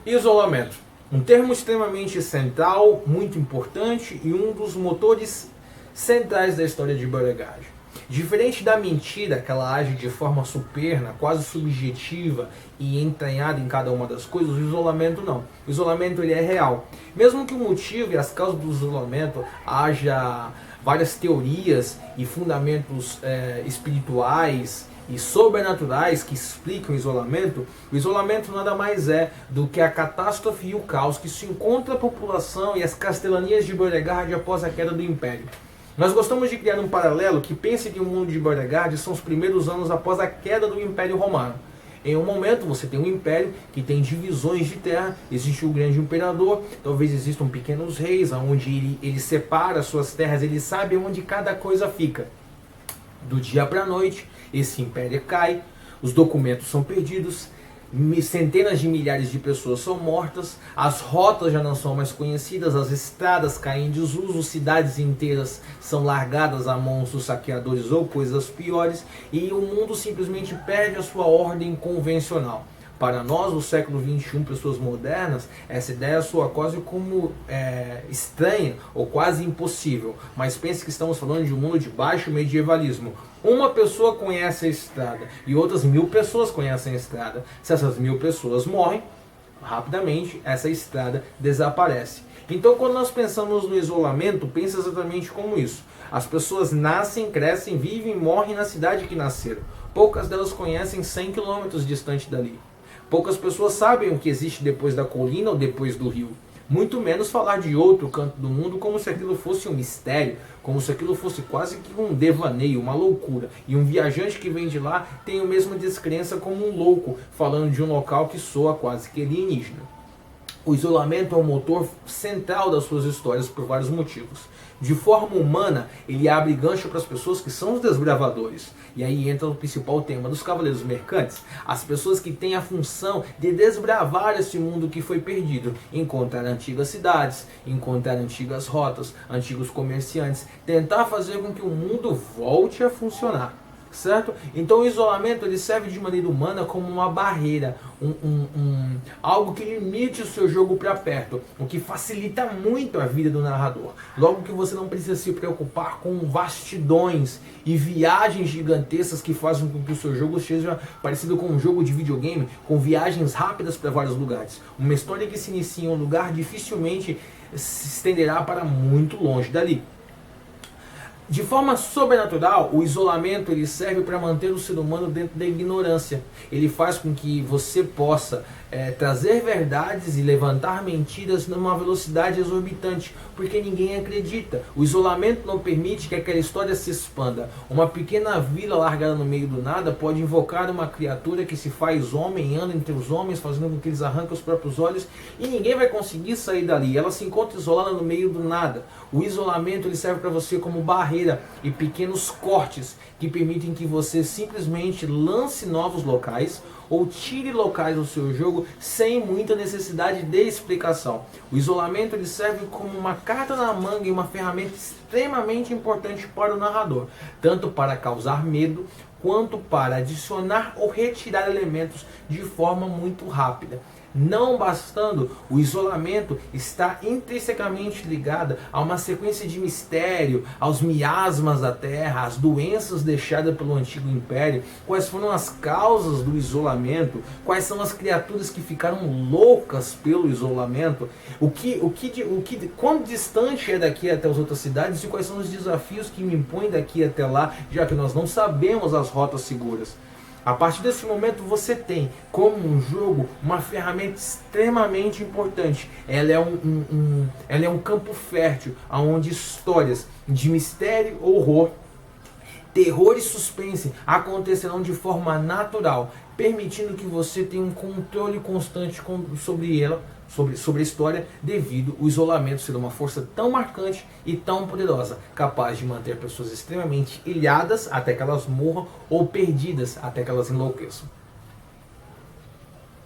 Isolamento. Um termo extremamente central, muito importante e um dos motores centrais da história de Beauregard. Diferente da mentira, que ela age de forma superna, quase subjetiva e entranhada em cada uma das coisas, o isolamento não. O isolamento ele é real. Mesmo que o motivo e as causas do isolamento haja várias teorias e fundamentos espirituais e sobrenaturais que explicam o isolamento nada mais é do que a catástrofe e o caos que se encontra a população e as castelanias de Beauregard após a queda do Império. Nós gostamos de criar um paralelo que pense que o mundo de Beauregard são os primeiros anos após a queda do Império Romano. Em um momento você tem um império que tem divisões de terra, existe o grande imperador, talvez existam pequenos reis, onde ele separa suas terras, ele sabe onde cada coisa fica. Do dia para a noite, esse império cai, os documentos são perdidos, centenas de milhares de pessoas são mortas, as rotas já não são mais conhecidas, as estradas caem em desuso, cidades inteiras são largadas a mãos dos saqueadores ou coisas piores, e o mundo simplesmente perde a sua ordem convencional. Para nós, do século XXI, pessoas modernas, essa ideia soa quase como estranha ou quase impossível. Mas pense que estamos falando de um mundo de baixo medievalismo. Uma pessoa conhece a estrada e outras 1000 pessoas conhecem a estrada. Se essas 1000 pessoas morrem, rapidamente essa estrada desaparece. Então, quando nós pensamos no isolamento, pensa exatamente como isso. As pessoas nascem, crescem, vivem e morrem na cidade que nasceram. Poucas delas conhecem 100 quilômetros distante dali. Poucas pessoas sabem o que existe depois da colina ou depois do rio. Muito menos falar de outro canto do mundo como se aquilo fosse um mistério, como se aquilo fosse quase que um devaneio, uma loucura. E um viajante que vem de lá tem a mesma descrença como um louco, falando de um local que soa quase que alienígena. O isolamento é o motor central das suas histórias por vários motivos. De forma humana, ele abre gancho para as pessoas que são os desbravadores. E aí entra o principal tema dos Cavaleiros Mercantes. As pessoas que têm a função de desbravar esse mundo que foi perdido. Encontrar antigas cidades, encontrar antigas rotas, antigos comerciantes. Tentar fazer com que o mundo volte a funcionar. Certo? Então o isolamento ele serve de maneira humana como uma barreira, algo que limite o seu jogo para perto, o que facilita muito a vida do narrador. Logo que você não precisa se preocupar com vastidões e viagens gigantescas que fazem com que o seu jogo seja parecido com um jogo de videogame, com viagens rápidas para vários lugares. Uma história que se inicia em um lugar dificilmente se estenderá para muito longe dali. De forma sobrenatural, o isolamento ele serve para manter o ser humano dentro da ignorância. Ele faz com que você possa trazer verdades e levantar mentiras numa velocidade exorbitante, porque ninguém acredita. O isolamento não permite que aquela história se expanda. Uma pequena vila largada no meio do nada pode invocar uma criatura que se faz homem, anda entre os homens, fazendo com que eles arranquem os próprios olhos, e ninguém vai conseguir sair dali. Ela se encontra isolada no meio do nada. O isolamento ele serve para você como barreira e pequenos cortes que permitem que você simplesmente lance novos locais ou tire locais do seu jogo sem muita necessidade de explicação. O isolamento ele serve como uma carta na manga e uma ferramenta extremamente importante para o narrador, tanto para causar medo quanto para adicionar ou retirar elementos de forma muito rápida. Não bastando, o isolamento está intrinsecamente ligado a uma sequência de mistério, aos miasmas da Terra, às doenças deixadas pelo antigo império, quais foram as causas do isolamento, quais são as criaturas que ficaram loucas pelo isolamento, quão distante é daqui até as outras cidades e quais são os desafios que me impõem daqui até lá, já que nós não sabemos as rotas seguras. A partir desse momento você tem, como um jogo, uma ferramenta extremamente importante. Ela é um campo fértil, onde histórias de mistério, horror, terror e suspense acontecerão de forma natural, permitindo que você tenha um controle constante sobre ela, sobre a história, devido ao isolamento ser uma força tão marcante e tão poderosa, capaz de manter pessoas extremamente ilhadas até que elas morram ou perdidas até que elas enlouqueçam.